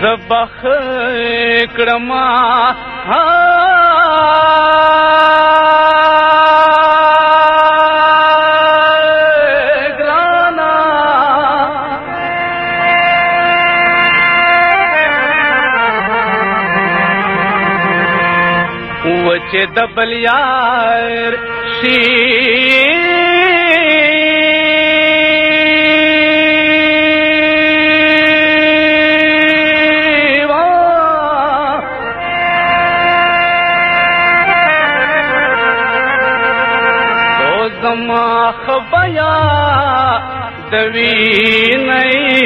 زبخ کړما ګرانا وچه د بل یار شي زما خبیا دوی نئی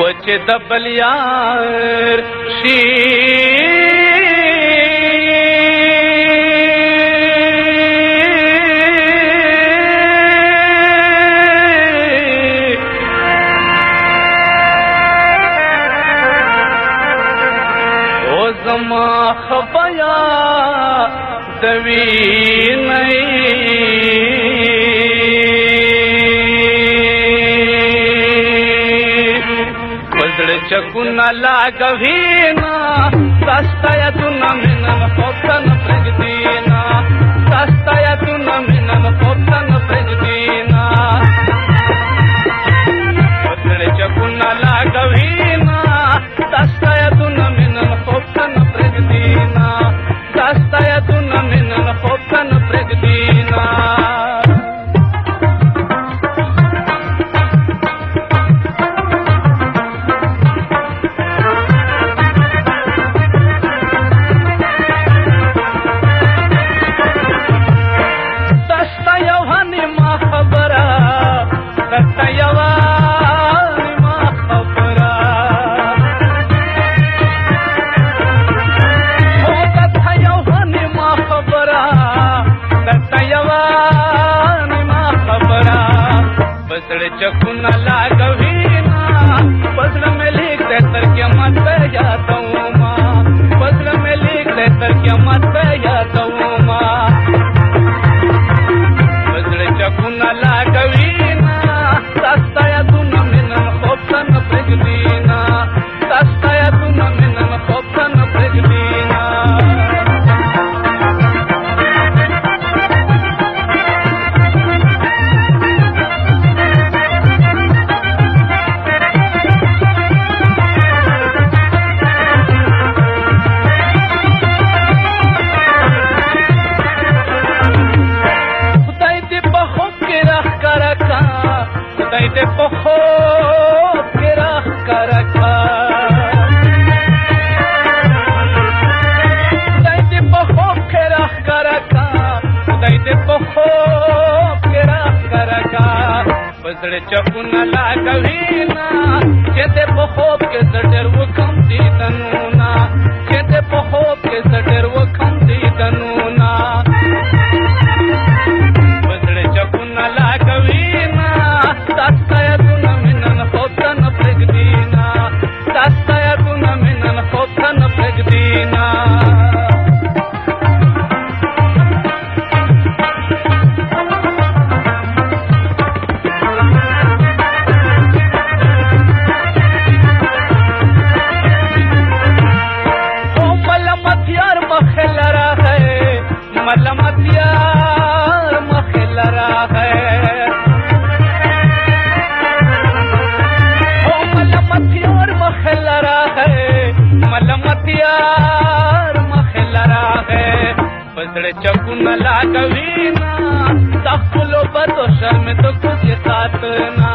وچ دبل یار شی زما خبیا دوی نئی پزړ چکونه لاګوینا سستایا تونه منن خوبتن پرګدینا سستایا تونه منن خوبتن پرګدینا پزړ چکونه لاګوینا سستایا تونه منن خوبتن پرګدینا سستایا تونه منن خوبتن پرګدینا चकुना लागवीना पसड़ में लिख दे तर क्या मत जाता हूँ माँ पसड़ में लिख दे तर क्या मत जाता हूँ माँ पसड़ चकुना लागवीना सस्ताया तू न मिलन खोपन प्रगदीना सस्ताया तू न मिलन खोपन प्रगदीना de pojo que rah karaka dai de pojo que rah karaka dai de pojo que rah karaka pazde chapuna lagavina chete pojo ke zadar wo kam di tanuna chete pojo ke zadar wo kam di tanuna pazde chapuna lagavina सस्ताया तू न मिलन खोबतन प्रगदीना सस्ताया तू न मिलन खोबतन प्रगदीना ओ मलमत यार मखलरा है मलमत यार मखलरा है मलमतियार मखलरा है पसड़ चकुन लागवीना तखलो बतो शर्म तो कुछ साथ ना